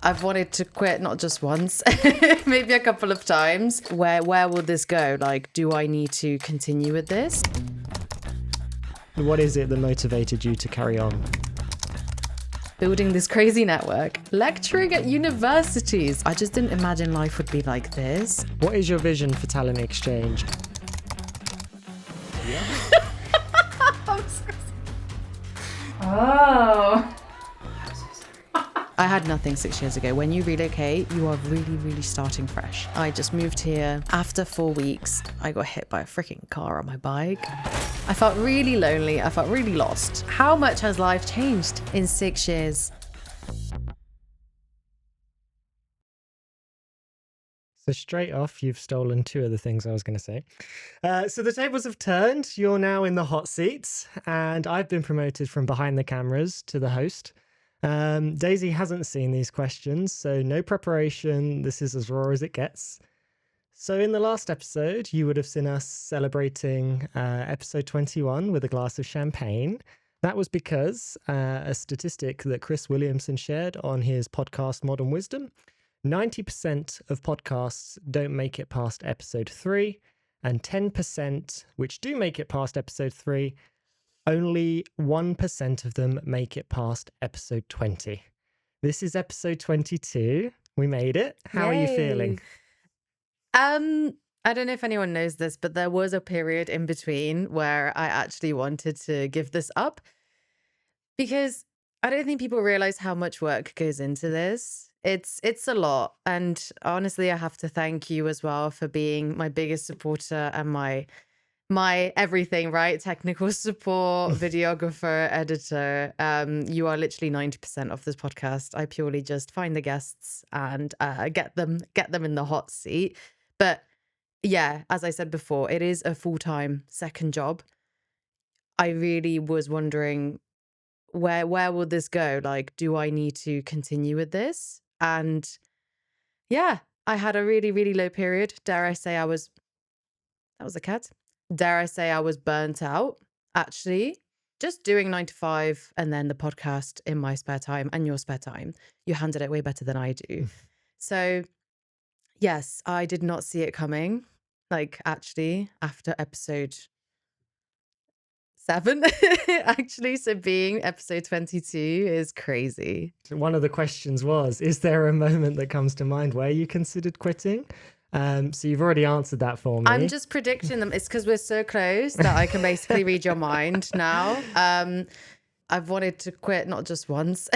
I've wanted to quit not just once, maybe a couple of times. Where will this go? Like, do I need to continue with this? What is it that motivated you to carry on? Building this crazy network, lecturing at universities. I just didn't imagine life would be like this. What is your vision for TalentXChange? Oh. I had nothing 6 years ago. When you relocate, you are really, really starting fresh. I just moved here. After 4 weeks, I got hit by a freaking car on my bike. I felt really lonely. I felt really lost. How much has life changed in 6 years? So straight off, you've stolen two of the things I was going to say. So the tables have turned. You're now in the hot seats, and I've been promoted from behind the cameras to the host. Daisy hasn't seen these questions, so no preparation. This is as raw as it gets. So in the last episode, you would have seen us celebrating episode 21 with a glass of champagne. That was because a statistic that Chris Williamson shared on his podcast Modern Wisdom, 90% of podcasts don't make it past episode 3, and 10% which do make it past episode 3, only 1% of them make it past episode 20. This is episode 22. We made it. How are you feeling? I don't know if anyone knows this, but there was a period in between where I actually wanted to give this up because I don't think people realize how much work goes into this. It's a lot. And honestly, I have to thank you as well for being my biggest supporter and my everything, right? Technical support, videographer, editor. You are literally 90% of this podcast. I purely just find the guests and get them in the hot seat. But yeah, as I said before, it is a full-time second job. I really was wondering where will this go? Like, do I need to continue with this? And yeah, I had a really, really low period. Dare I say that was a cat. Dare I say I was burnt out, actually. Just doing 9 to 5 and then the podcast in my spare time and your spare time. You handled it way better than I do. So yes, I did not see it coming. Like, actually, after episode 7, actually. So being episode 22 is crazy. One of the questions was, is there a moment that comes to mind where you considered quitting? So you've already answered that for me. I'm just predicting them. It's because we're so close that I can basically read your mind now. I've wanted to quit not just once,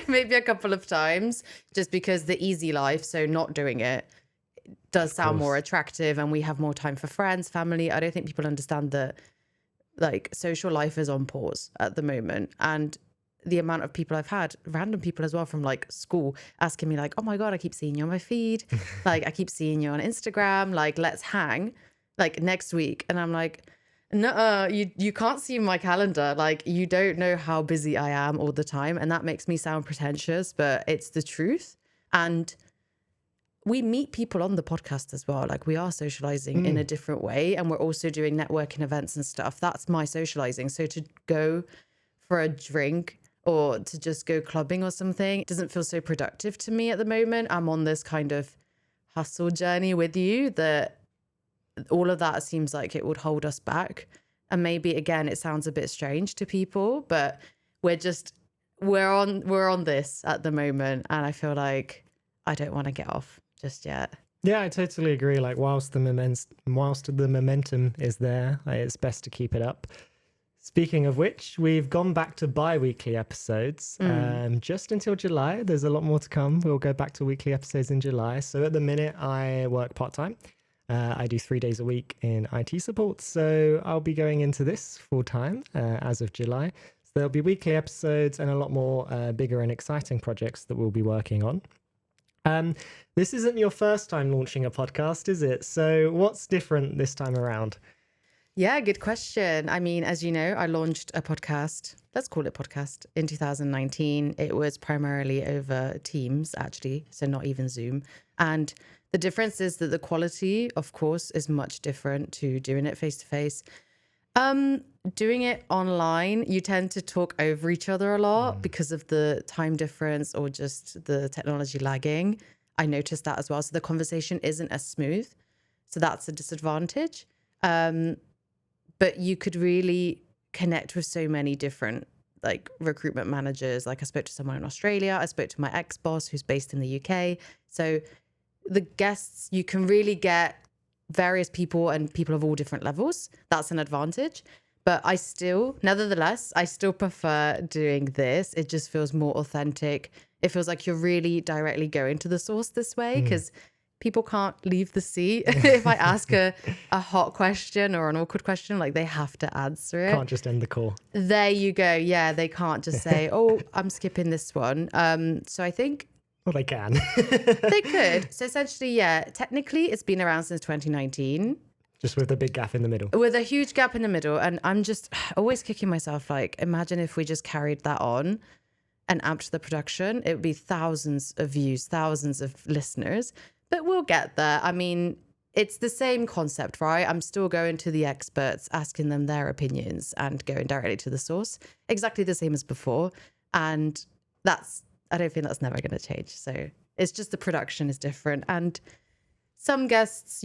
maybe a couple of times, just because the easy life, so not doing it, does sound more attractive and we have more time for friends, family. I don't think people understand that like social life is on pause at the moment. And the amount of people I've had, random people as well from like school, asking me like, oh my God, I keep seeing you on my feed. Like, I keep seeing you on Instagram. Like, let's hang like next week. And I'm like, no, you can't see my calendar. Like, you don't know how busy I am all the time. And that makes me sound pretentious, but it's the truth. And we meet people on the podcast as well. Like, we are socializing in a different way. And we're also doing networking events and stuff. That's my socializing. So to go for a drink or to just go clubbing or something, it doesn't feel so productive to me at the moment. I'm on this kind of hustle journey with you that all of that seems like it would hold us back. And maybe, again, it sounds a bit strange to people, but we're on this at the moment. And I feel like I don't want to get off just yet. Yeah, I totally agree. Like, whilst the momentum is there, it's best to keep it up. Speaking of which, we've gone back to bi-weekly episodes just until July. There's a lot more to come. We'll go back to weekly episodes in July. So at the minute, I work part-time. I do 3 days a week in IT support. So I'll be going into this full-time as of July. So there'll be weekly episodes and a lot more bigger and exciting projects that we'll be working on. This isn't your first time launching a podcast, is it? So what's different this time around? Yeah, good question. I mean, as you know, I launched a podcast, let's call it podcast, in 2019. It was primarily over Teams, actually, so not even Zoom. And the difference is that the quality, of course, is much different to doing it face to face. Doing it online, you tend to talk over each other a lot because of the time difference or just the technology lagging. I noticed that as well. So the conversation isn't as smooth. So that's a disadvantage. But you could really connect with so many different like recruitment managers. Like I spoke to someone in Australia. I spoke to my ex-boss who's based in the UK. So the guests, you can really get various people and people of all different levels. That's an advantage. But nevertheless, I still prefer doing this. It just feels more authentic. It feels like you're really directly going to the source this way because people can't leave the seat. If I ask a hot question or an awkward question, like they have to answer it. Can't just end the call. There you go. Yeah, they can't just say, oh, I'm skipping this one. So I think Well, they can. they could. So essentially, yeah, technically it's been around since 2019. Just with a big gap in the middle. With a huge gap in the middle. And I'm just always kicking myself, like, imagine if we just carried that on and amped the production. It would be thousands of views, thousands of listeners. But we'll get there. I mean, it's the same concept, right? I'm still going to the experts, asking them their opinions and going directly to the source. Exactly the same as before. And I don't think that's never going to change. So it's just the production is different. And some guests,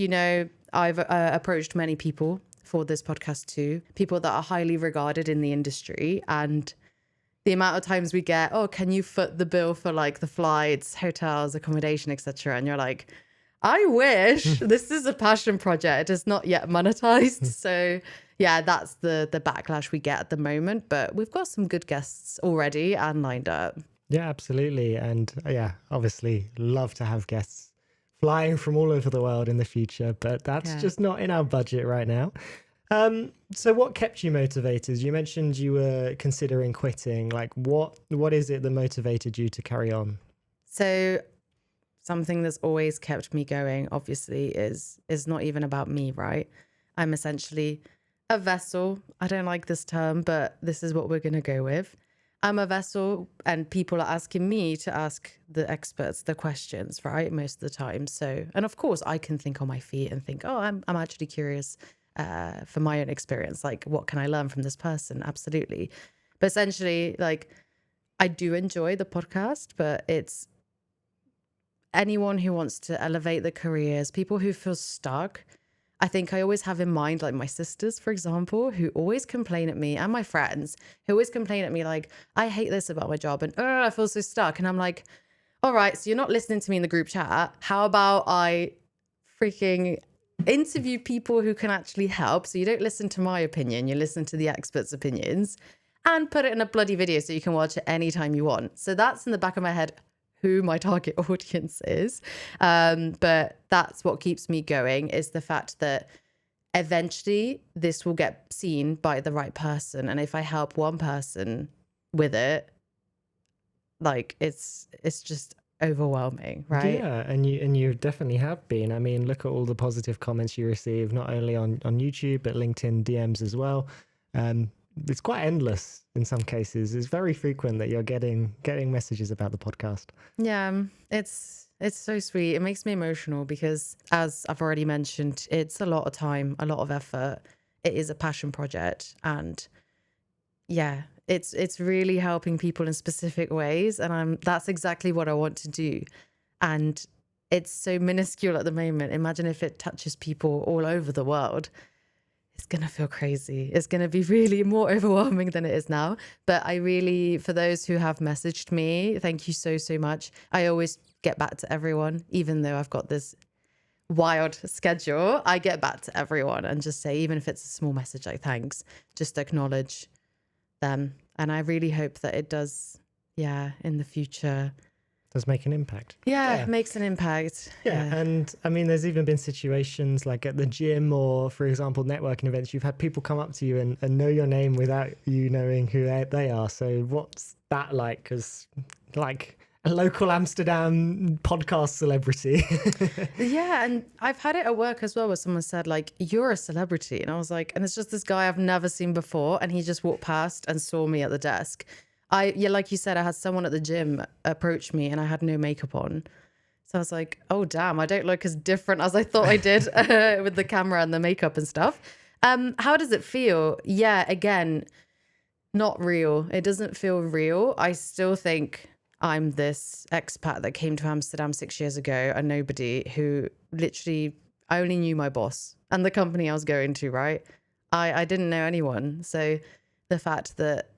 I've approached many people for this podcast too, people that are highly regarded in the industry. And the amount of times we get, oh, can you foot the bill for like the flights, hotels, accommodation, etc. And you're like, I wish. This is a passion project. It's not yet monetized. So yeah, that's the backlash we get at the moment. But we've got some good guests already and lined up. Yeah, absolutely. And obviously love to have guests flying from all over the world in the future, but that's just not in our budget right now. So what kept you motivated? You mentioned you were considering quitting. Like what is it that motivated you to carry on? So something that's always kept me going, obviously, is not even about me, right? I'm essentially a vessel. I don't like this term, but this is what we're going to go with. I'm a vessel and people are asking me to ask the experts the questions, right? Most of the time. So, and of course I can think on my feet and think, oh, I'm actually curious for my own experience. Like, what can I learn from this person? Absolutely. But essentially, like, I do enjoy the podcast, but it's anyone who wants to elevate their careers, people who feel stuck. I think I always have in mind, like my sisters, for example, who always complain at me, and my friends who always complain at me, like, I hate this about my job and I feel so stuck. And I'm like, all right, so you're not listening to me in the group chat. How about I freaking interview people who can actually help? So you don't listen to my opinion, you listen to the experts' opinions and put it in a bloody video so you can watch it anytime you want. So that's in the back of my head who my target audience is. But that's what keeps me going, is the fact that eventually this will get seen by the right person. And if I help one person with it, like it's just overwhelming, right? Yeah, and you definitely have been. I mean, look at all the positive comments you receive, not only on YouTube, but LinkedIn DMs as well. It's quite endless in some cases. It's very frequent that you're getting messages about the podcast. Yeah, it's so sweet. It makes me emotional because, as I've already mentioned, it's a lot of time, a lot of effort. It is a passion project, and yeah, it's really helping people in specific ways, and that's exactly what I want to do. And it's so minuscule at the moment. Imagine if it touches people all over the world. It's going to feel crazy. It's going to be really more overwhelming than it is now. But I really, for those who have messaged me, thank you so, so much. I always get back to everyone, even though I've got this wild schedule. I get back to everyone and just say, even if it's a small message like thanks, just acknowledge them. And I really hope that it does, in the future. Does make an impact. Yeah, it makes an impact. Yeah, and I mean, there's even been situations like at the gym or, for example, networking events, you've had people come up to you and know your name without you knowing who they are. So what's that like? Because like a local Amsterdam podcast celebrity. Yeah, and I've had it at work as well where someone said, like, you're a celebrity. And I was like, and it's just this guy I've never seen before. And he just walked past and saw me at the desk. Like you said, I had someone at the gym approach me and I had no makeup on. So I was like, oh, damn, I don't look as different as I thought I did with the camera and the makeup and stuff. How does it feel? Yeah, again, not real. It doesn't feel real. I still think I'm this expat that came to Amsterdam 6 years ago, a nobody who literally only knew my boss and the company I was going to, right? I didn't know anyone. So the fact that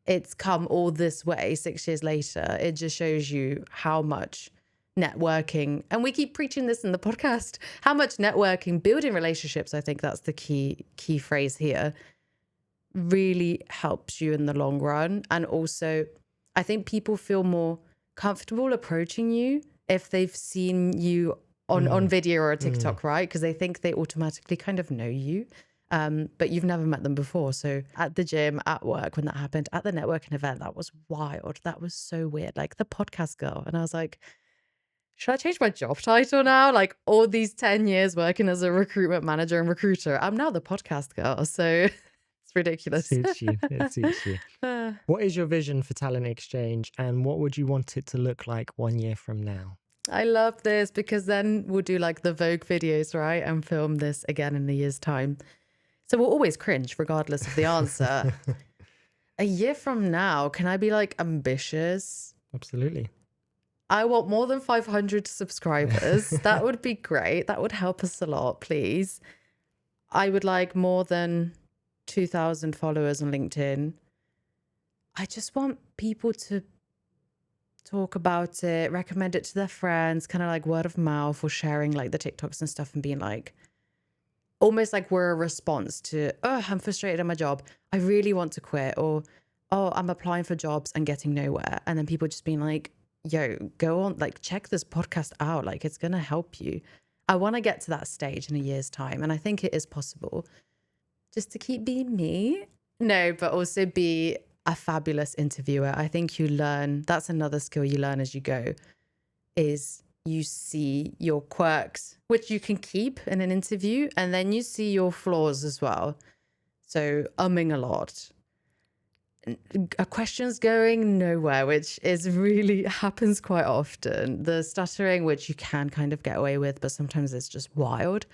it's come all this way 6 years later, it just shows you how much networking, and we keep preaching this in the podcast, how much networking, building relationships, I think that's the key phrase here, really helps you in the long run. And also, I think people feel more comfortable approaching you if they've seen you on video or a TikTok, right? Because they think they automatically kind of know you. But you've never met them before. So at the gym, at work, when that happened, at the networking event, that was wild. That was so weird. Like the podcast girl. And I was like, should I change my job title now? Like all these 10 years working as a recruitment manager and recruiter, I'm now the podcast girl. So it's ridiculous. Suits you. It suits you. What is your vision for TalentXChange, and what would you want it to look like 1 year from now? I love this because then we'll do like the Vogue videos, right? And film this again in a year's time. So we'll always cringe regardless of the answer. A year from now, can I be like ambitious? Absolutely. I want more than 500 subscribers. That would be great. That would help us a lot, please. I would like more than 2,000 followers on LinkedIn. I just want people to talk about it, recommend it to their friends, kind of like word of mouth, or sharing like the TikToks and stuff and being like, almost like we're a response to, oh, I'm frustrated at my job. I really want to quit. Or, oh, I'm applying for jobs and getting nowhere. And then people just being like, yo, go on, like check this podcast out. Like it's going to help you. I want to get to that stage in a year's time. And I think it is possible just to keep being me. No, but also be a fabulous interviewer. I think you learn, that's another skill you learn as you go, is you see your quirks, which you can keep in an interview, and then you see your flaws as well. So umming a lot, questions going nowhere, which is really happens quite often. The stuttering, which you can kind of get away with, but sometimes it's just wild.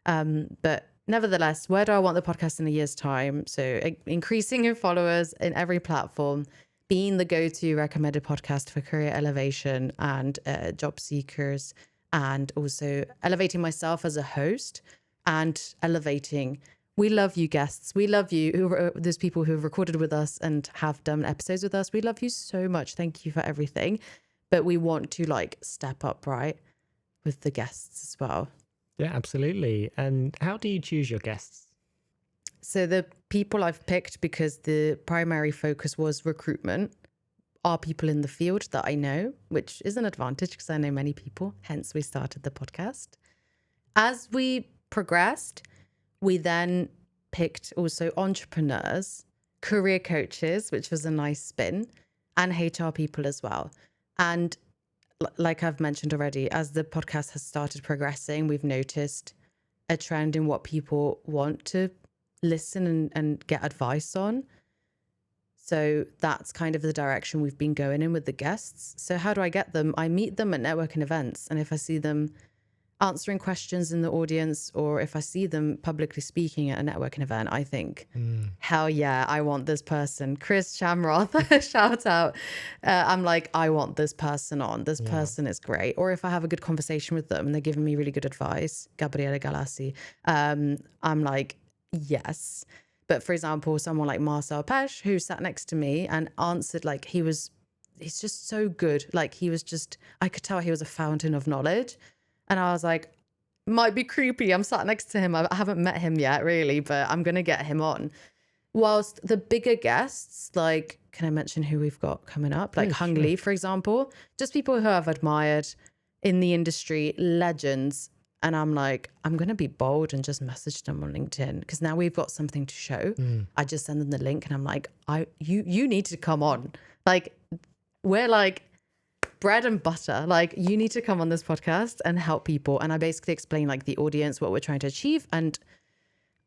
But nevertheless, where do I want the podcast in a year's time? So increasing in followers in every platform, being the go-to recommended podcast for career elevation and job seekers, and also elevating myself as a host and elevating. We love you guests. We love you. There's people who have recorded with us and have done episodes with us. We love you so much. Thank you for everything. But we want to like step up, right, with the guests as well. Yeah, absolutely. And how do you choose your guests? So the people I've picked, because the primary focus was recruitment, are people in the field that I know, which is an advantage because I know many people, hence we started the podcast. As we progressed, we then picked also entrepreneurs, career coaches, which was a nice spin, and HR people as well. And like I've mentioned already, as the podcast has started progressing, we've noticed a trend in what people want to listen and get advice on. So that's kind of the direction we've been going in with the guests. So how do I get them? I meet them at networking events. And if I see them answering questions in the audience, or if I see them publicly speaking at a networking event, I think, hell yeah, I want this person. Chris Shamroth, shout out. I'm like, I want this person on. This person is great. Or if I have a good conversation with them and they're giving me really good advice, Gabriele Galassi, I'm like, yes. But for example, someone like Marcel Pesch, who sat next to me and answered, like he's just so good. Like I could tell he was a fountain of knowledge. And I was like, might be creepy. I'm sat next to him. I haven't met him yet, really, but I'm going to get him on. Whilst the bigger guests, like, can I mention who we've got coming up? Like Hung Lee, for example, just people who I've admired in the industry, legends. And I'm like, I'm going to be bold and just message them on LinkedIn because now we've got something to show. I just send them the link and I'm like, you need to come on. Like, we're like bread and butter. Like, you need to come on this podcast and help people. And I basically explain like the audience, what we're trying to achieve. And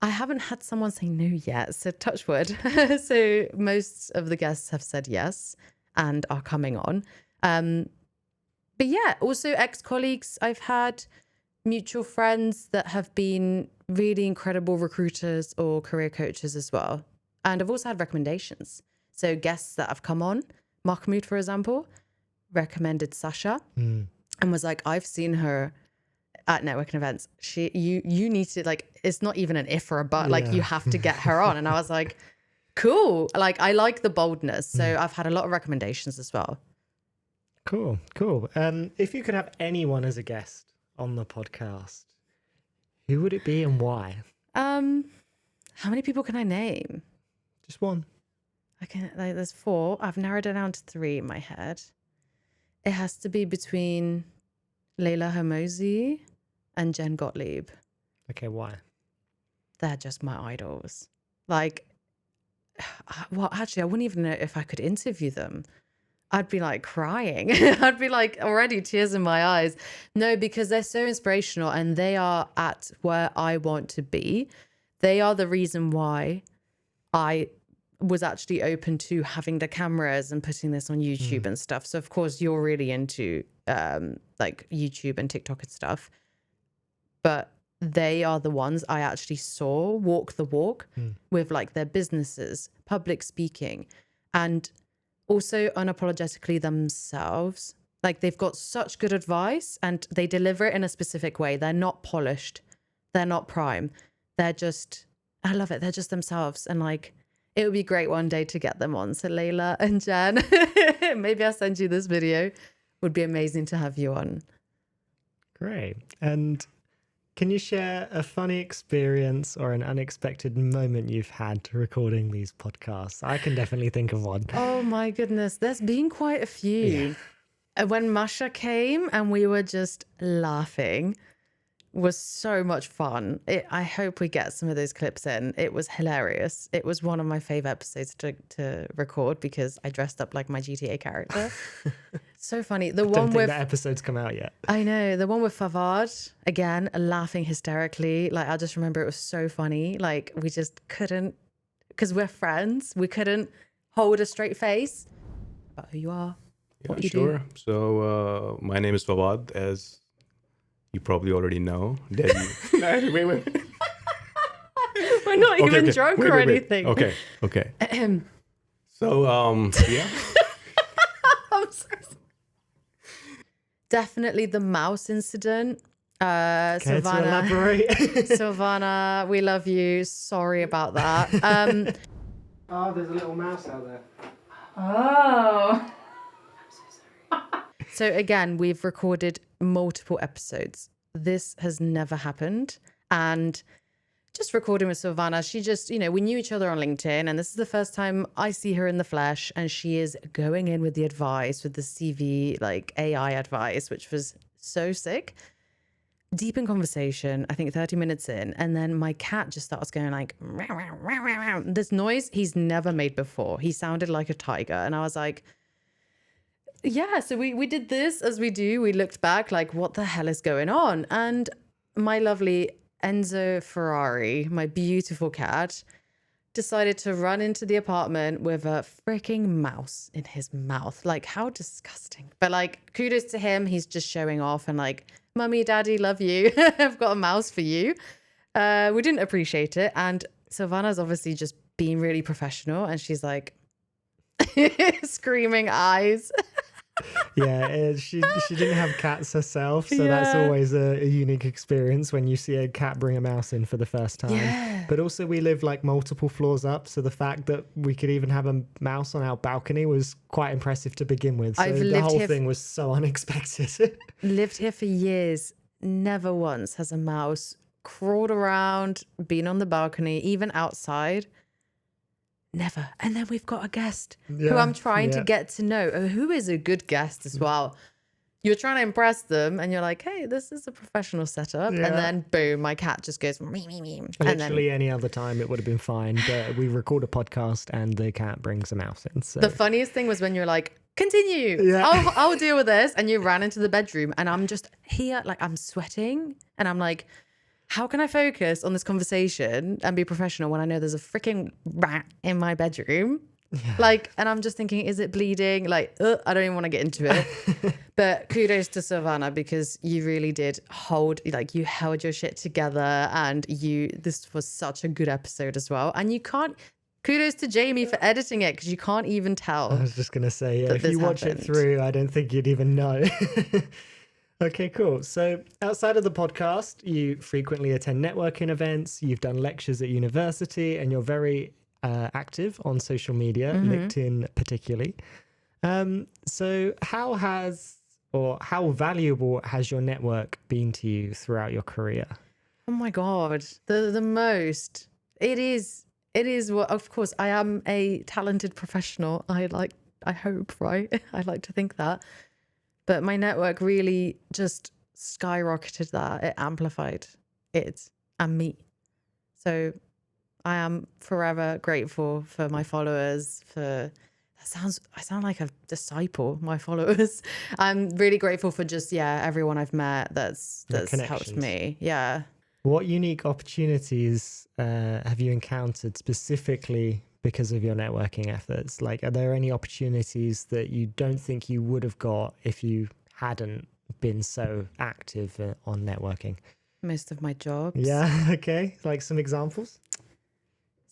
I haven't had someone say no yet. So touch wood. So most of the guests have said yes and are coming on. But yeah, also ex-colleagues I've had, mutual friends that have been really incredible recruiters or career coaches as well. And I've also had recommendations. So guests that have come on, Mahmoud, for example, recommended Sasha and was like, I've seen her at networking events. You need to, like, it's not even an if or a but, like you have to get her on. And I was like, cool. Like, I like the boldness. So I've had a lot of recommendations as well. Cool. If you could have anyone as a guest on the podcast, who would it be and why? How many people can I name? Just one. I can, like, there's 4. I've narrowed it down to 3 in my head. It has to be between Leila Hermosi and Jen Gottlieb. Okay, why? They're just my idols. Like, well, actually, I wouldn't even know if I could interview them. I'd be like crying. I'd be like already tears in my eyes. No, because they're so inspirational and they are at where I want to be. They are the reason why I was actually open to having the cameras and putting this on YouTube and stuff. So of course you're really into like YouTube and TikTok and stuff, but they are the ones I actually saw walk the walk with like their businesses, public speaking, and also unapologetically themselves. Like they've got such good advice and they deliver it in a specific way. They're not polished. They're not prime. They're just, I love it. They're just themselves. And like, it would be great one day to get them on. So Leila and Jen, maybe I'll send you this video. Would be amazing to have you on. Great. And can you share a funny experience or an unexpected moment you've had recording these podcasts? I can definitely think of one. Oh my goodness. There's been quite a few. When Masha came and we were just laughing, was so much fun. I hope we get some of those clips in. It was hilarious. It was one of my favorite episodes to record because I dressed up like my GTA character. So funny. The I one don't think with that episode's come out yet. I know, the one with Fawad, again, laughing hysterically. Like, I just remember it was so funny. Like, we just couldn't, because we're friends, we couldn't hold a straight face about who you are. Yeah, sure. So my name is Fawad, as you probably already know. Wait. We're not even drunk or anything. Okay. So, yeah. I'm so sorry. Definitely the mouse incident. Care to Silvana, elaborate? Silvana, we love you. Sorry about that. Oh, there's a little mouse out there. Oh. So again, we've recorded multiple episodes. This has never happened. And just recording with Silvana, she just, we knew each other on LinkedIn, and this is the first time I see her in the flesh, and she is going in with the advice, with the CV, like AI advice, which was so sick. Deep in conversation, I think 30 minutes in, and then my cat just starts going like, "Meow, meow, meow, meow, meow." This noise he's never made before. He sounded like a tiger, and I was like, yeah, so we did this as we do. We looked back like, what the hell is going on? And my lovely Enzo Ferrari, my beautiful cat, decided to run into the apartment with a freaking mouse in his mouth. Like, how disgusting. But like, kudos to him. He's just showing off and like, Mummy, Daddy, love you. I've got a mouse for you. We didn't appreciate it. And Silvana's obviously just being really professional. And she's like, screaming eyes. Yeah, she didn't have cats herself, so that's always a unique experience when you see a cat bring a mouse in for the first time. Yeah. But also we live like multiple floors up, so the fact that we could even have a mouse on our balcony was quite impressive to begin with. So the whole thing was so unexpected. Lived here for years. Never once has a mouse crawled around, been on the balcony, even outside. Never. And then we've got a guest who I'm trying to get to know. Who is a good guest as well. You're trying to impress them and you're like, hey, this is a professional setup. Yeah. And then boom, my cat just goes me, me, me. Literally any other time it would have been fine. But we record a podcast and the cat brings a mouse in. So. The funniest thing was when you're like, continue. Yeah. I'll deal with this. And you ran into the bedroom and I'm just here, like I'm sweating. And I'm like, how can I focus on this conversation and be professional when I know there's a freaking rat in my bedroom? Like, and I'm just thinking, is it bleeding? Like, I don't even want to get into it. But kudos to Savannah, because you really did you held your shit together, and this was such a good episode as well. And kudos to Jamie for editing it, because you can't even I tell. was just going to say, yeah, that if you this watch it happened. through, I don't think you'd even know. Okay, cool. So outside of the podcast, you frequently attend networking events, you've done lectures at university, and you're very active on social media, LinkedIn particularly. So how valuable has your network been to you throughout your career? Oh my God, the most. It is what, of course, I am a talented professional. I hope, right? I like to think that. But my network really just skyrocketed that. It amplified it and me. So I am forever grateful for my followers. I sound like a disciple, my followers. I'm really grateful for just, everyone I've met that's helped connections. me. Yeah. What unique opportunities have you encountered specifically because of your networking efforts? Like, are there any opportunities that you don't think you would have got if you hadn't been so active on networking? Most of my jobs. Yeah. Okay. Like some examples?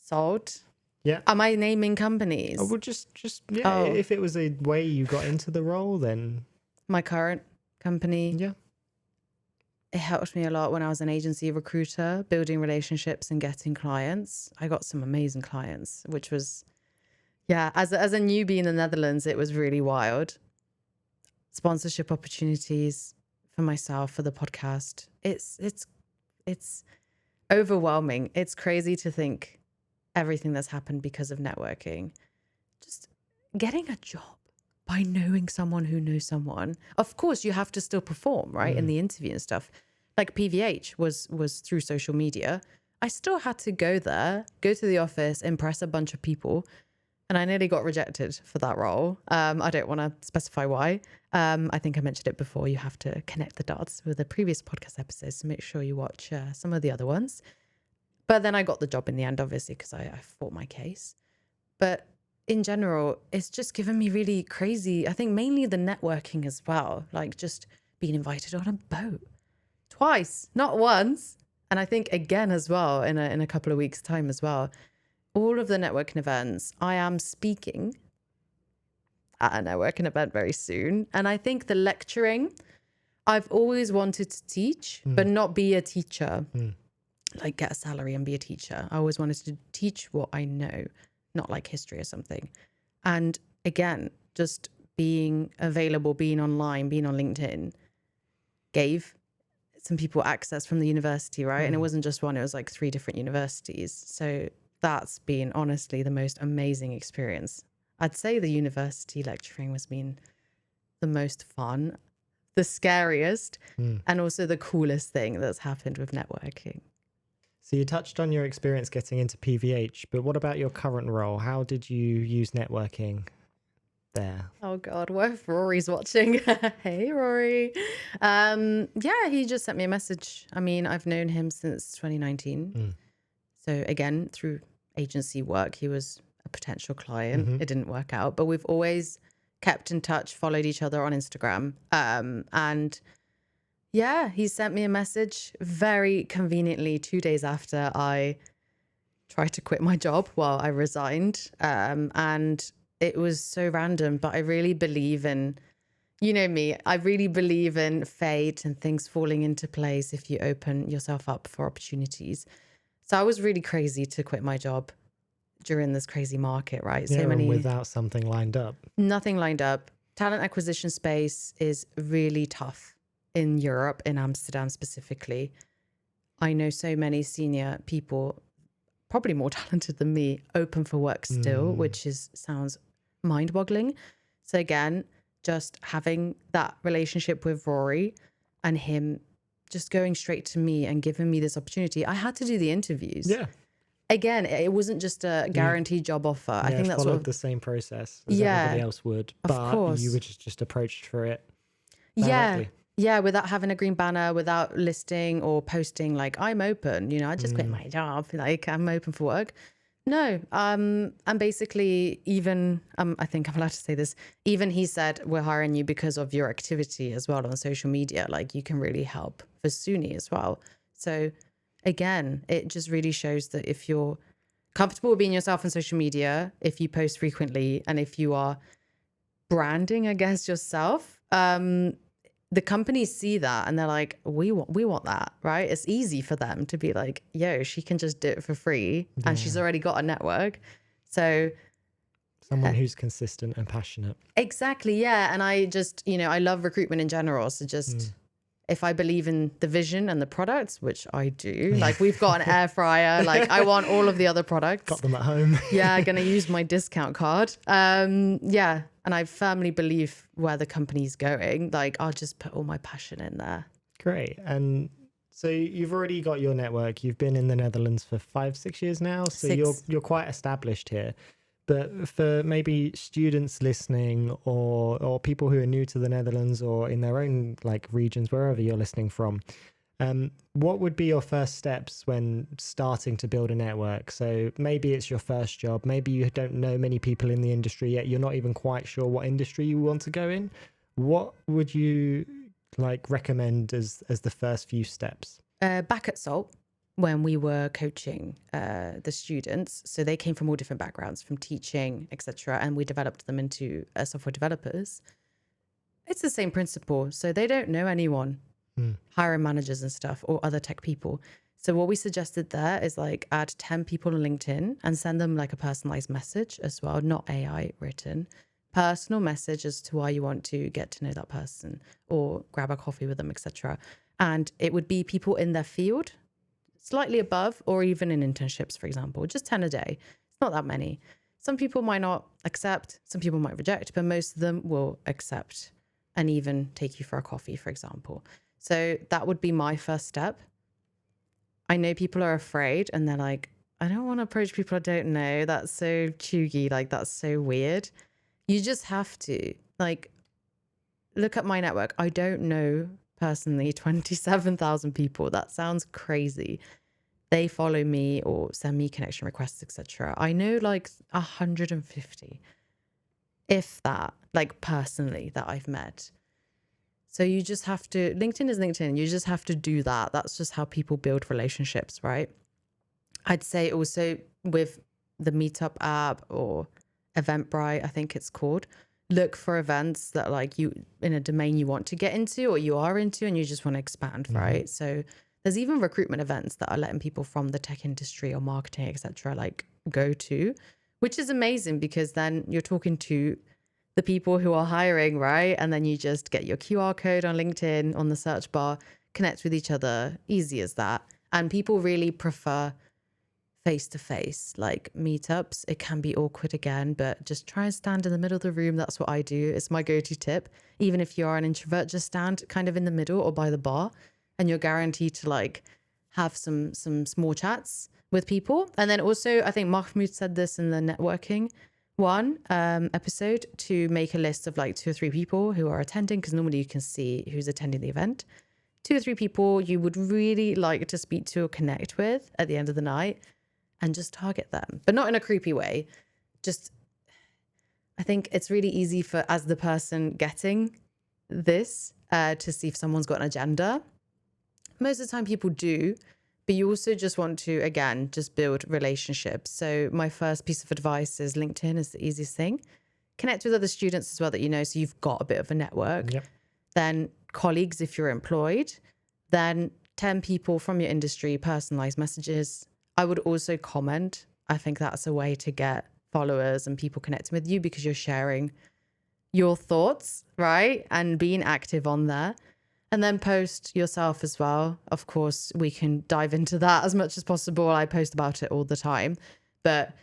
Sold. Yeah. Am I naming companies? Oh, well, just yeah. Oh. If it was a way you got into the role, then My current company. yeah. It helped me a lot when I was an agency recruiter, building relationships and getting clients. I got some amazing clients, which was, as a newbie in the Netherlands, it was really wild. Sponsorship opportunities for myself, for the podcast. It's overwhelming. It's crazy to think everything that's happened because of networking. Just getting a job by knowing someone who knows someone. Of course, you have to still perform, right? In the interview and stuff. Like PVH was through social media. I still had to go there, go to the office, impress a bunch of people. And I nearly got rejected for that role. I don't want to specify why. I think I mentioned it before. You have to connect the dots with the previous podcast episodes, so make sure you watch some of the other ones. But then I got the job in the end, obviously, because I fought my case. But in general, it's just given me really crazy, I think mainly the networking as well, like just being invited on a boat twice, not once. And I think again as well in a couple of weeks' time as well, all of the networking events, I am speaking at a networking event very soon. And I think the lecturing, I've always wanted to teach, but not be a teacher, like get a salary and be a teacher. I always wanted to teach what I know, not like history or something. And again, just being available, being online, being on LinkedIn gave some people access from the university, right? And it wasn't just one, it was like 3 different universities. So that's been honestly the most amazing experience. I'd say the university lecturing has been the most fun, the scariest, and also the coolest thing that's happened with networking. So you touched on your experience getting into PVH, but what about your current role? How did you use networking there? Oh God, what if Rory's watching? Hey, Rory. He just sent me a message. I mean, I've known him since 2019. So again, through agency work, he was a potential client. It didn't work out, but we've always kept in touch, followed each other on Instagram. He sent me a message very conveniently 2 days after I tried to quit my job while I resigned. And it was so random, but I really believe in, you know me, I really believe in fate and things falling into place if you open yourself up for opportunities. So I was really crazy to quit my job during this crazy market, right? Yeah, So many, without something lined up. nothing lined up. Talent acquisition space is really tough in Europe, in Amsterdam specifically. I know so many senior people, probably more talented than me, open for work still, which sounds mind-boggling. So again, just having that relationship with Rory and him just going straight to me and giving me this opportunity, I had to do the interviews. Yeah. Again, it wasn't just a guaranteed job offer. I think that's followed the same process as everybody else would, of but course. you were just approached for it directly. Yeah, without having a green banner, without listing or posting like I'm open, I just quit my job, like I'm open for work. No, and basically, even I think I'm allowed to say this. Even he said we're hiring you because of your activity as well on social media. Like you can really help for Suni as well. So again, it just really shows that if you're comfortable with being yourself on social media, if you post frequently, and if you are branding, I guess, yourself, the companies see that and they're like, we want that, right? It's easy for them to be like, yo, she can just do it for free, and she's already got a network. So Someone who's consistent and passionate. exactly, yeah. And I just, I love recruitment in general. So just if I believe in the vision and the products, which I do, like we've got an air fryer, like I want all of the other products. Got them at home. Yeah, gonna use my discount card. Yeah, and I firmly believe where the company's going. Like I'll just put all my passion in there. Great. And so you've already got your network. You've been in the Netherlands for 5-6 years now. So 6. you're quite established here. But for maybe students listening or people who are new to the Netherlands or in their own like regions, wherever you're listening from, what would be your first steps when starting to build a network? So maybe it's your first job. Maybe you don't know many people in the industry yet. You're not even quite sure what industry you want to go in. What would you like recommend as the first few steps? Back at Salt, when we were coaching the students, so they came from all different backgrounds, from teaching, etc., and we developed them into software developers. It's the same principle. So they don't know anyone, hiring managers and stuff, or other tech people. So what we suggested there is like add 10 people on LinkedIn and send them like a personalized message as well, not AI written. Personal message as to why you want to get to know that person or grab a coffee with them, etc. And it would be people in their field, slightly above, or even in internships, for example, just 10 a day. It's not that many. Some people might not accept, some people might reject, but most of them will accept and even take you for a coffee, for example. So that would be my first step. I know people are afraid and they're like, I don't want to approach people I don't know. That's so chuggy. Like, that's so weird. You just have to, like, look at my network. I don't know personally 27,000 people. That sounds crazy. They follow me or send me connection requests, etc. I know like 150, if that, like personally, that I've met. So you just have to, LinkedIn is LinkedIn. You just have to do that. That's just how people build relationships, right? I'd say also with the Meetup app or Eventbrite, I think it's called, look for events that like you in a domain you want to get into or you are into and you just want to expand, right? So there's even recruitment events that are letting people from the tech industry or marketing, etc., like go to, which is amazing because then you're talking to the people who are hiring, right? And then you just get your QR code on LinkedIn on the search bar, connect with each other, easy as that. And people really prefer face-to-face, like meetups. It can be awkward again, but just try and stand in the middle of the room. That's what I do. It's my go-to tip. Even if you are an introvert, just stand kind of in the middle or by the bar and you're guaranteed to like have some small chats with people. And then also, I think Mahmoud said this in the networking episode, to make a list of like 2 or 3 people who are attending, because normally you can see who's attending the event. 2 or 3 people you would really like to speak to or connect with at the end of the night, and just target them, but not in a creepy way. Just, I think it's really easy for, as the person getting this, to see if someone's got an agenda. Most of the time people do, but you also just want to, again, just build relationships. So my first piece of advice is LinkedIn is the easiest thing. Connect with other students as well that you know, so you've got a bit of a network. Yep. Then colleagues if you're employed. Then 10 people from your industry, personalized messages. I would also comment. I think that's a way to get followers and people connecting with you because you're sharing your thoughts, right? And being active on there. And then post yourself as well. Of course, we can dive into that as much as possible. I post about it all the time. But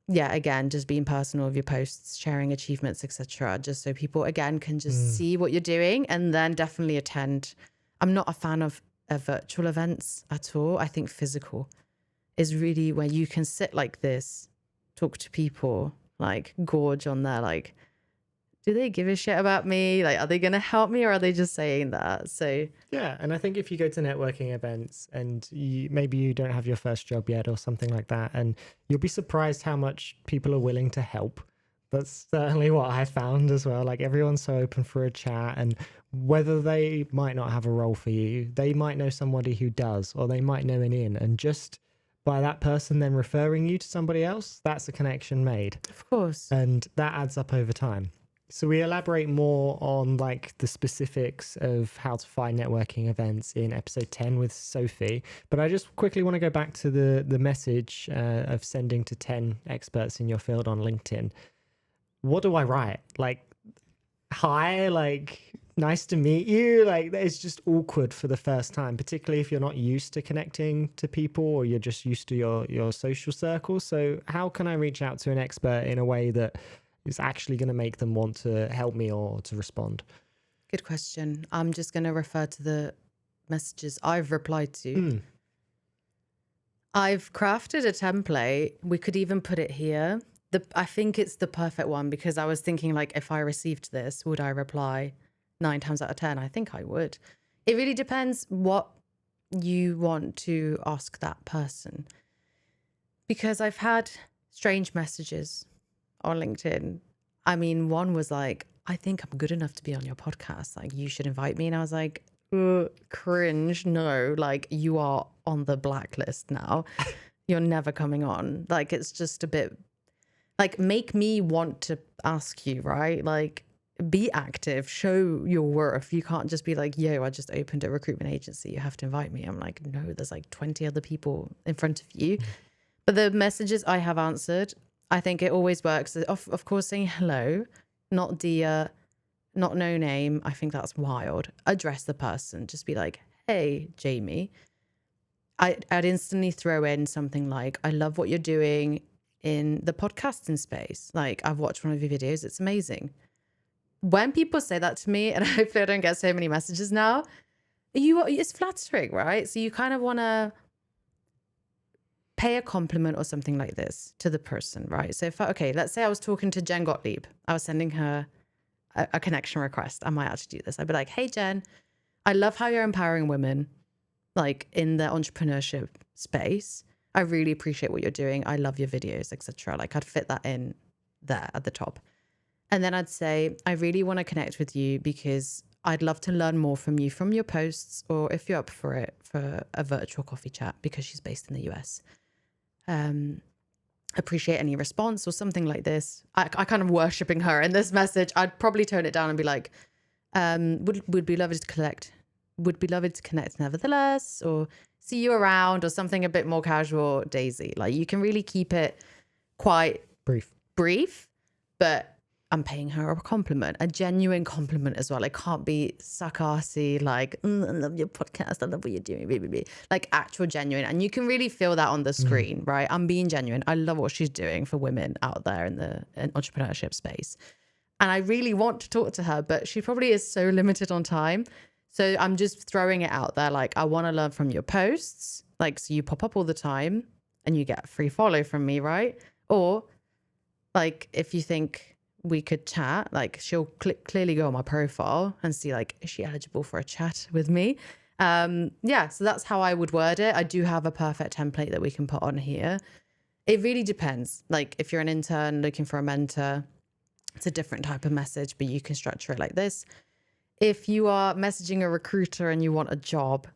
yeah, again, just being personal with your posts, sharing achievements, etc. Just so people, again, can just see what you're doing and then definitely attend. I'm not a fan of virtual events at all. I think physical is really where you can sit like this, talk to people, like gorge on there, like do they give a shit about me? Like, are they going to help me or are they just saying that? So Yeah, and I think if you go to networking events and maybe you don't have your first job yet or something like that, and you'll be surprised how much people are willing to help. That's certainly what I found as well. Like everyone's so open for a chat, and whether they might not have a role for you, they might know somebody who does, or they might know an in, and just by that person then referring you to somebody else, that's a connection made. of course. And that adds up over time. So we elaborate more on like the specifics of how to find networking events in episode 10 with Sophie. But I just quickly want to go back to the message of sending to 10 experts in your field on LinkedIn. What do I write? Like, hi, like, nice to meet you. Like, it's just awkward for the first time, particularly if you're not used to connecting to people or you're just used to your social circle. So how can I reach out to an expert in a way that is actually going to make them want to help me or to respond? Good question. I'm just going to refer to the messages I've replied to. I've crafted a template. We could even put it here. I think it's the perfect one because I was thinking like, if I received this, would I reply 9 times out of 10? I think I would. It really depends what you want to ask that person. Because I've had strange messages on LinkedIn. I mean, one was like, I think I'm good enough to be on your podcast. Like, you should invite me. And I was like, cringe. No, like, you are on the blacklist now. You're never coming on. Like, it's just a bit, like, make me want to ask you, right? Like, be active, show your worth. You can't just be like, yo, I just opened a recruitment agency. You have to invite me. I'm like, no, there's like 20 other people in front of you. But the messages I have answered, I think it always works. Of course, saying hello, not dear, not no name. I think that's wild. Address the person. Just be like, hey, Jamie. I'd instantly throw in something like, I love what you're doing in the podcasting space. Like, I've watched one of your videos. It's amazing. When people say that to me, and hopefully I don't get so many messages now, it's flattering, right? So you kind of want to pay a compliment or something like this to the person, right? So let's say I was talking to Jen Gottlieb. I was sending her a connection request. I might actually do this. I'd be like, hey, Jen, I love how you're empowering women, like in the entrepreneurship space. I really appreciate what you're doing. I love your videos, etc. Like, I'd fit that in there at the top. And then I'd say, I really want to connect with you because I'd love to learn more from you, from your posts, or if you're up for it, for a virtual coffee chat, because she's based in the US. Appreciate any response or something like this. I kind of worshipping her in this message. I'd probably tone it down and be like, would be lovely to connect. Would be lovely to connect nevertheless, or see you around, or something a bit more casual, Daisy. Like, you can really keep it quite brief, but I'm paying her a compliment, a genuine compliment as well. It can't be sarcastic, like, I love your podcast, I love what you're doing, baby. Like, actual genuine. And you can really feel that on the screen, right? I'm being genuine. I love what she's doing for women out there in the entrepreneurship space. And I really want to talk to her, but she probably is so limited on time. So I'm just throwing it out there. Like, I want to learn from your posts. Like, so you pop up all the time and you get a free follow from me, right? Or like, if you think we could chat, like, she'll clearly go on my profile and see, like, is she eligible for a chat with me? So that's how I would word it. I do have a perfect template that we can put on here. It really depends. Like, if you're an intern looking for a mentor, it's a different type of message, but you can structure it like this. If you are messaging a recruiter and you want a job,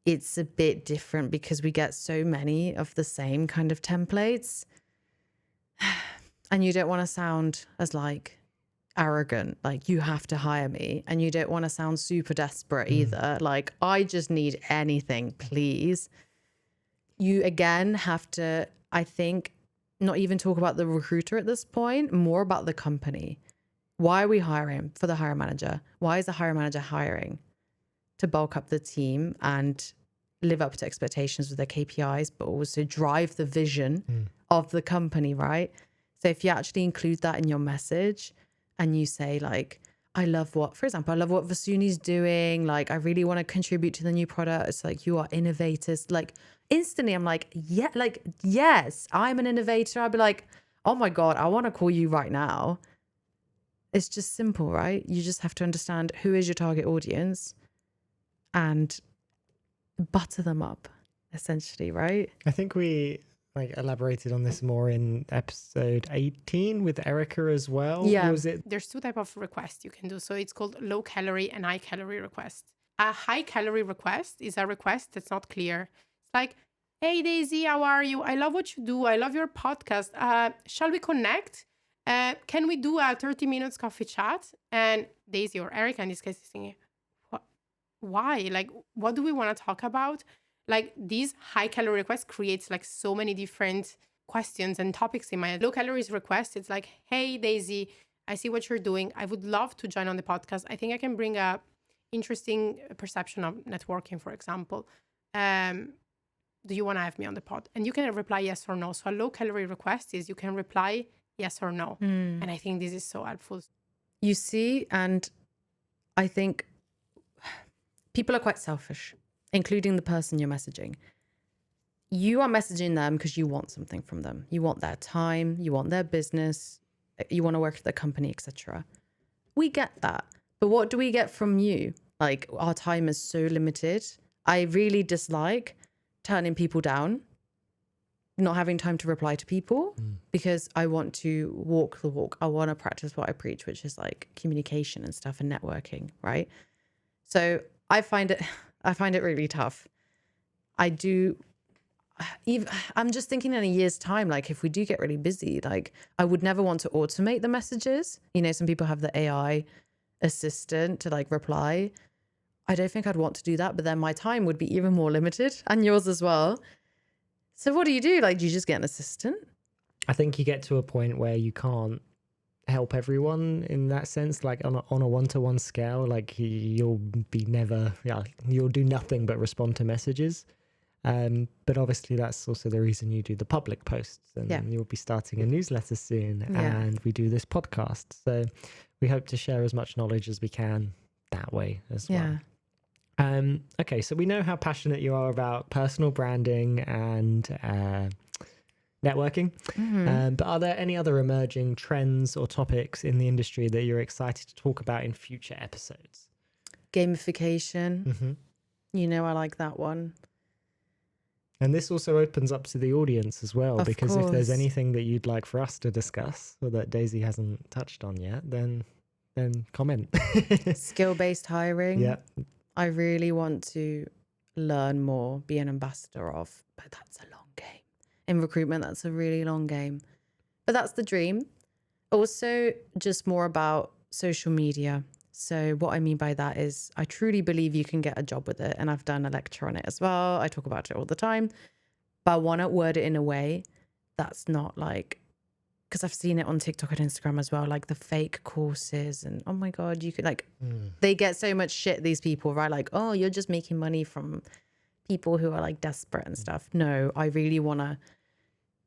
it's a bit different because we get so many of the same kind of templates. And you don't want to sound as like arrogant, like you have to hire me. And you don't want to sound super desperate either. Like, I just need anything, please. You again have to, I think, not even talk about the recruiter at this point, more about the company. Why are we hiring? For the hiring manager. Why is the hiring manager hiring? To bulk up the team and live up to expectations with their KPIs, but also drive the vision of the company, right? So if you actually include that in your message and you say, like, I love what Vasuni's doing. Like, I really want to contribute to the new product. It's like, you are innovators. Like, instantly I'm like, yeah, like, yes, I'm an innovator. I'd be like, oh my God, I want to call you right now. It's just simple, right? You just have to understand who is your target audience and butter them up, essentially, right? I think we elaborated on this more in episode 18 with Erica as well. Yeah. Was it? There's two types of requests you can do. So it's called low calorie and high calorie request. A high calorie request is a request that's not clear. It's like, hey Daisy, how are you? I love what you do. I love your podcast. Shall we connect? Can we do a 30 minutes coffee chat? And Daisy or Erica in this case is thinking, why? Like, what do we want to talk about? Like, these high calorie requests creates like so many different questions and topics in my low calories request. It's like, hey Daisy, I see what you're doing. I would love to join on the podcast. I think I can bring a interesting perception of networking, for example. Do you want to have me on the pod? And you can reply yes or no. So a low calorie request is you can reply yes or no. And I think this is so helpful. You see, and I think people are quite selfish, including the person you're messaging. You are messaging them because you want something from them. You want their time, you want their business, you want to work for the company, etc. We get that. But what do we get from you? Like, our time is so limited. I really dislike turning people down, not having time to reply to people, because I want to walk the walk. I want to practice what I preach, which is like communication and stuff and networking, right? So I find it really tough. I'm just thinking in a year's time, like if we do get really busy, like I would never want to automate the messages. You know, some people have the AI assistant to like reply. I don't think I'd want to do that, but then my time would be even more limited, and yours as well. So what do? Like, do you just get an assistant? I think you get to a point where you can't help everyone in that sense, like on a one-to-one scale. Like you'll do nothing but respond to messages. But obviously that's also the reason you do the public posts, and you'll be starting a newsletter soon, and we do this podcast. So we hope to share as much knowledge as we can that way as well. Okay, so we know how passionate you are about personal branding and networking. But are there any other emerging trends or topics in the industry that you're excited to talk about in future episodes? Gamification. You know, I like that one. And this also opens up to the audience as well, because if there's course. anything that you'd like for us to discuss or that Daisy hasn't touched on yet, then comment. Skill-based hiring. Yeah. I really want to learn more, be an ambassador of, but that's a long game. In recruitment, that's a really long game. But that's the dream. Also, just more about social media. So what I mean by that is I truly believe you can get a job with it. And I've done a lecture on it as well. I talk about it all the time. But I want to word it in a way that's not like, because I've seen it on TikTok and Instagram as well, like the fake courses and, oh my God, you could like, they get so much shit, these people, right? Like, oh, you're just making money from people who are like desperate and stuff. No, I really want to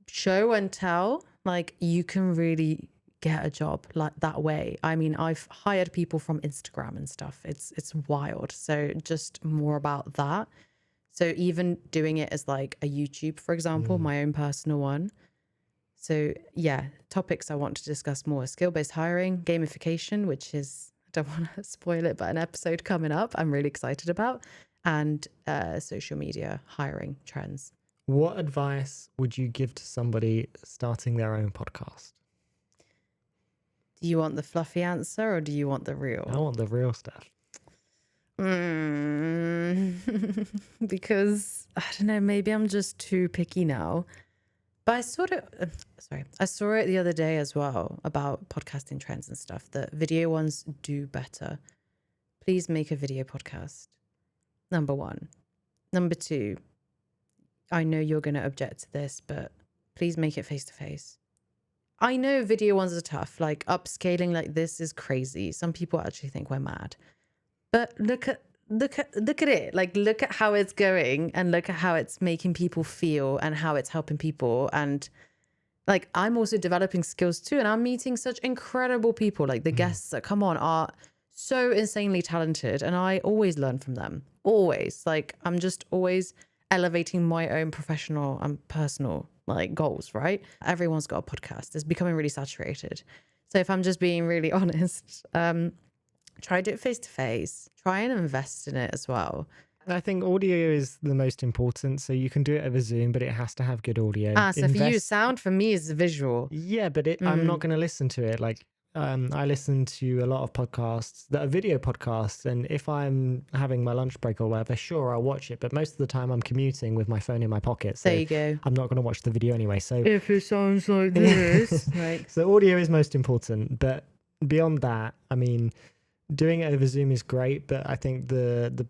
show and tell, like you can really get a job like that way. I mean, I've hired people from Instagram and stuff. It's wild. So just more about that. So even doing it as like a YouTube, for example, my own personal one. So yeah, topics I want to discuss more: skill-based hiring, gamification, which is, I don't want to spoil it, but an episode coming up I'm really excited about, and social media hiring trends. What advice would you give to somebody starting their own podcast? Do you want the fluffy answer or do you want the real? I want the real stuff. Because I don't know, maybe I'm just too picky now. But I saw it the other day as well about podcasting trends and stuff, that video ones do better. Please make a video podcast. Number one. Number two, I know you're going to object to this, but please make it face to face. I know video ones are tough, like upscaling like this is crazy. Some people actually think we're mad. But look at it. Like, look at how it's going and look at how it's making people feel and how it's helping people. And like, I'm also developing skills too. And I'm meeting such incredible people. Like the guests that come on are so insanely talented. And I always learn from them. Always. Like, I'm just always elevating my own professional and personal like goals, right? Everyone's got a podcast. It's becoming really saturated. So if I'm just being really honest, try to do it face to face. Try and invest in it as well. I think audio is the most important. So you can do it over Zoom, but it has to have good audio. So for you, sound for me is visual. Yeah, but I'm not going to listen to it. Like, I listen to a lot of podcasts that are video podcasts. And if I'm having my lunch break or whatever, sure, I'll watch it. But most of the time I'm commuting with my phone in my pocket. So there you go. I'm not going to watch the video anyway. So if it sounds like this, like, so audio is most important. But beyond that, I mean, doing it over Zoom is great. But I think the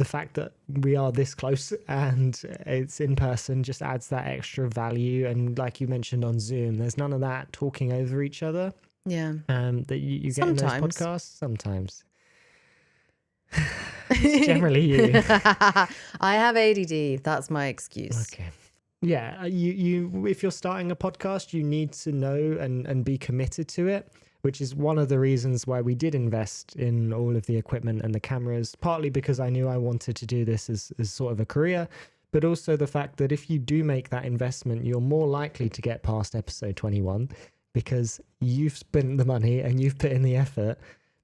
fact that we are this close and it's in person just adds that extra value. And like you mentioned on Zoom, there's none of that talking over each other. Yeah. That you get in those Sometimes. podcasts. Sometimes. It's generally you. I have ADD. That's my excuse. Okay. Yeah. You if you're starting a podcast, you need to know and be committed to it, which is one of the reasons why we did invest in all of the equipment and the cameras, partly because I knew I wanted to do this as sort of a career, but also the fact that if you do make that investment, you're more likely to get past episode 21 because you've spent the money and you've put in the effort,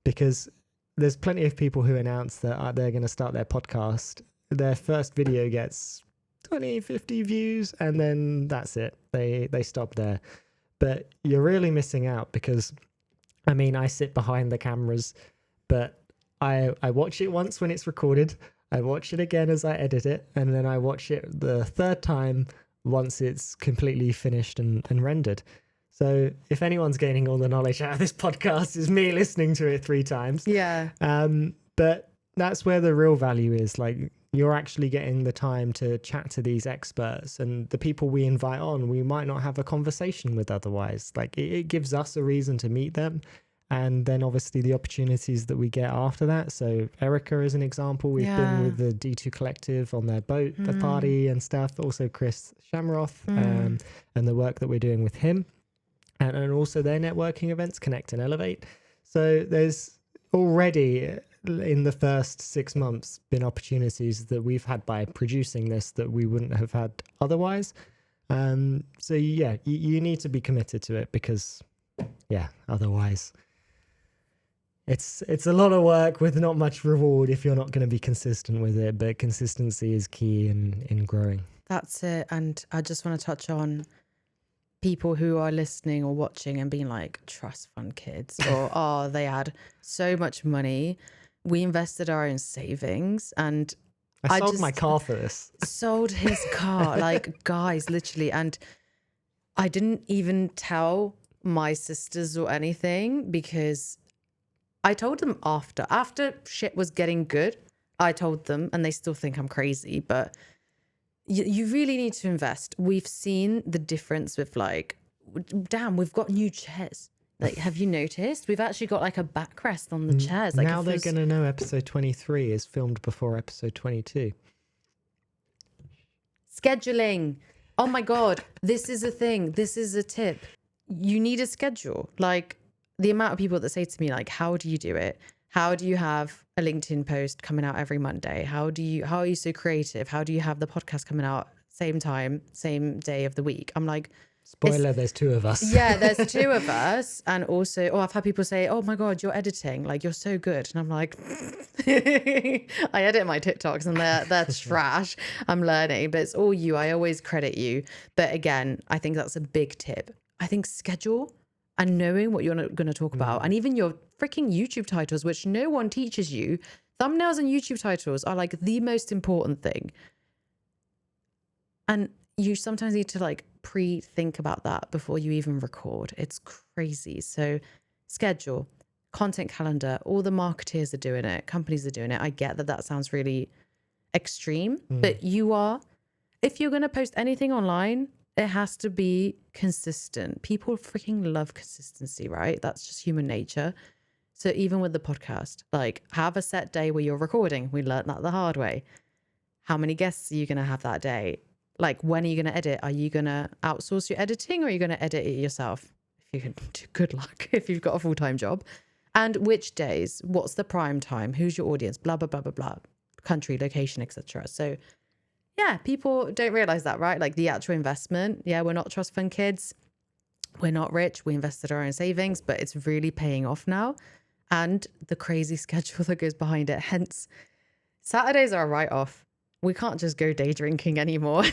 because there's plenty of people who announce that they're going to start their podcast. Their first video gets 20, 50 views, and then that's it. They stop there. But you're really missing out because, I mean, I sit behind the cameras, but I watch it once when it's recorded. I watch it again as I edit it, and then I watch it the third time once it's completely finished and rendered. So if anyone's gaining all the knowledge out of this podcast, is me listening to it 3 times. Yeah. But that's where the real value is. Like, you're actually getting the time to chat to these experts, and the people we invite on, we might not have a conversation with otherwise. Like, it gives us a reason to meet them. And then obviously the opportunities that we get after that. So Erica is an example. We've been with the D2 Collective on their boat, the party and stuff. Also Chris Shamroth and the work that we're doing with him. And also their networking events, Connect and Elevate. So there's already in the first 6 months been opportunities that we've had by producing this that we wouldn't have had otherwise. So yeah, you need to be committed to it because otherwise it's a lot of work with not much reward if you're not going to be consistent with it. But consistency is key in growing. That's it. And I just want to touch on people who are listening or watching and being like, trust fund kids, or they had so much money. We invested our own savings, and I sold my car for this. Sold his car, like, guys, literally. And I didn't even tell my sisters or anything because I told them after shit was getting good. I told them, and they still think I'm crazy, but you really need to invest. We've seen the difference with, like, damn, we've got new chairs. Like, have you noticed? We've actually got like a backrest on the chairs. Like, now they're going to know episode 23 is filmed before episode 22. Scheduling. Oh my God. This is a thing. This is a tip. You need a schedule. Like, the amount of people that say to me, like, how do you do it? How do you have a LinkedIn post coming out every Monday? How are you so creative? How do you have the podcast coming out same time, same day of the week? I'm like, spoiler, there's 2 of us. Yeah, there's 2 of us. And also, I've had people say, oh my God, you're editing. Like, you're so good. And I'm like, I edit my TikToks and they're trash. I'm learning, but it's all you. I always credit you. But again, I think that's a big tip. I think schedule and knowing what you're going to talk about, and even your freaking YouTube titles, which no one teaches you. Thumbnails and YouTube titles are like the most important thing. And you sometimes need to like pre-think about that before you even record. It's crazy. So schedule, content calendar, all the marketeers are doing it. Companies are doing it. I get that sounds really extreme, but if you're going to post anything online, it has to be consistent. People freaking love consistency, right? That's just human nature. So even with the podcast, like, have a set day where you're recording. We learned that the hard way. How many guests are you going to have that day? Like, when are you going to edit? Are you going to outsource your editing, or are you going to edit it yourself? If you can, good luck if you've got a full-time job. And which days? What's the prime time? Who's your audience? Blah, blah, blah, blah, blah. Country, location, etc. So yeah, people don't realize that, right? Like, the actual investment. Yeah, we're not trust fund kids. We're not rich. We invested our own savings, but it's really paying off now. And the crazy schedule that goes behind it. Hence, Saturdays are a write-off. We can't just go day drinking anymore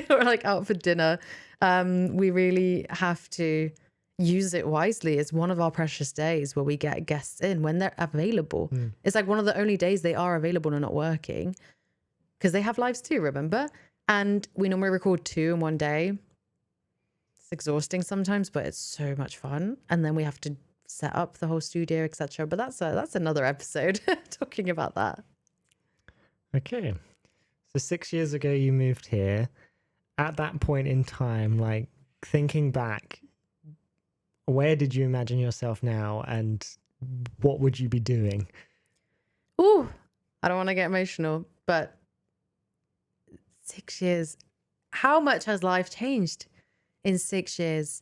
or like out for dinner. We really have to use it wisely. It's one of our precious days where we get guests in when they're available. It's like one of the only days they are available and not working, because they have lives too, remember? And we normally record 2 in one day. It's exhausting sometimes, but it's so much fun. And then we have to set up the whole studio, etc. But that's another episode talking about that. Okay. So 6 years ago you moved here. At that point in time, like thinking back, where did you imagine yourself now and what would you be doing? Ooh, I don't want to get emotional, but 6 years, how much has life changed in 6 years?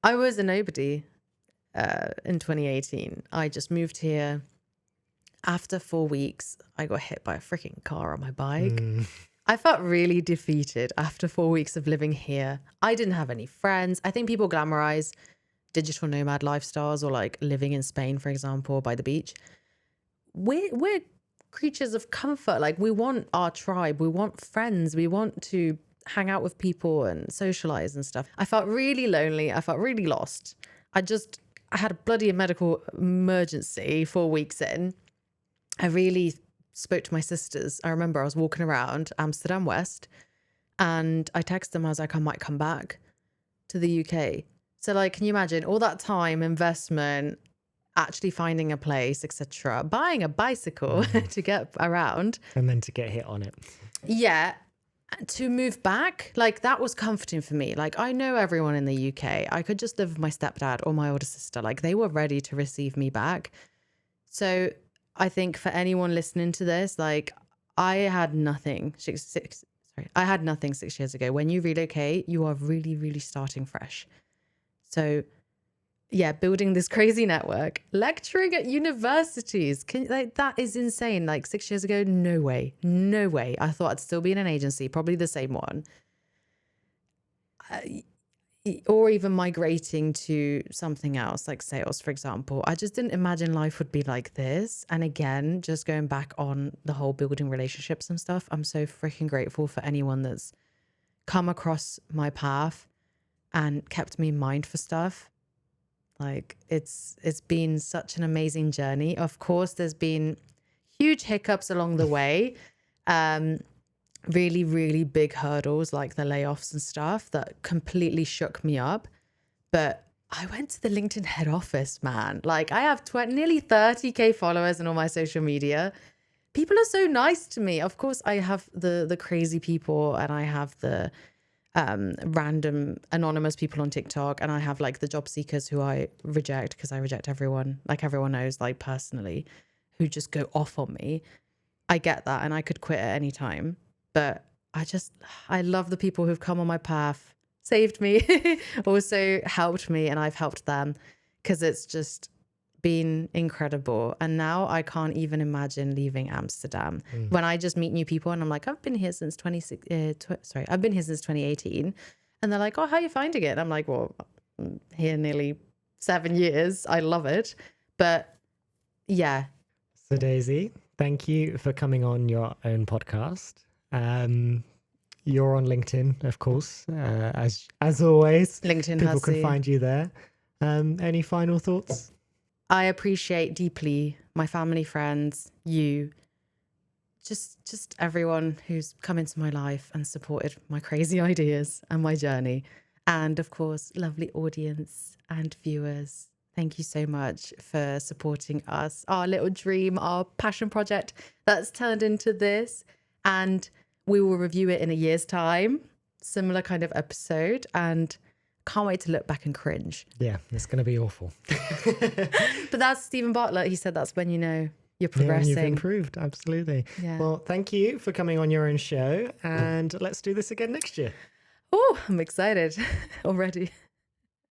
I was a nobody in 2018. I just moved here. After 4 weeks, I got hit by a freaking car on my bike. I felt really defeated after 4 weeks of living here. I didn't have any friends. I think people glamorize digital nomad lifestyles, or like living in Spain, for example, by the beach. We're creatures of comfort. Like, we want our tribe, we want friends, we want to hang out with people and socialize and stuff. I felt really lonely. I felt really lost. I had a bloody medical emergency 4 weeks in. I really spoke to my sisters. I remember I was walking around Amsterdam West and I texted them. I was like, I might come back to the UK. So like, can you imagine all that time, investment, actually finding a place, etc., buying a bicycle to get around. And then to get hit on it. Yeah. To move back, like that was comforting for me. Like, I know everyone in the UK. I could just live with my stepdad or my older sister. Like, they were ready to receive me back. So I think for anyone listening to this, like, I had nothing. I had nothing 6 years ago. When you relocate, you are really, really starting fresh. So yeah, building this crazy network, lecturing at universities. That is insane. Like 6 years ago, no way. I thought I'd still be in an agency, probably the same one. Or even migrating to something else, like sales, for example. I just didn't imagine life would be like this. And again, just going back on the whole building relationships and stuff, I'm so freaking grateful for anyone that's come across my path and kept me in mind for stuff. Like, it's been such an amazing journey. Of course, there's been huge hiccups along the way. Really, really big hurdles like the layoffs and stuff that completely shook me up. But I went to the LinkedIn head office, man. Like, I have nearly 30K followers on all my social media. People are so nice to me. Of course, I have the crazy people, and I have the random anonymous people on TikTok, and I have like the job seekers who I reject because I reject everyone, like everyone knows, like personally, who just go off on me. I get that, and I could quit at any time, but I love the people who've come on my path, saved me, also helped me, and I've helped them, because it's just been incredible. And now I can't even imagine leaving Amsterdam. When I just meet new people and I'm like, I've been here since 2018, and they're like, oh, how are you finding it? And I'm like, well, I'm here nearly 7 years. I love it. But yeah. So Daisy, thank you for coming on your own podcast. You're on LinkedIn, of course, as always. LinkedIn people Hussy. can find you there. Any final thoughts? I appreciate deeply my family, friends, you, just everyone who's come into my life and supported my crazy ideas and my journey. And of course, lovely audience and viewers. Thank you so much for supporting us, our little dream, our passion project that's turned into this. And we will review it in a year's time, similar kind of episode. And can't wait to look back and cringe. Yeah, it's going to be awful. But that's Stephen Bartlett. He said that's when you know you're progressing. Yeah, you've improved, absolutely. Yeah. Well, thank you for coming on your own show, and let's do this again next year. Oh, I'm excited already.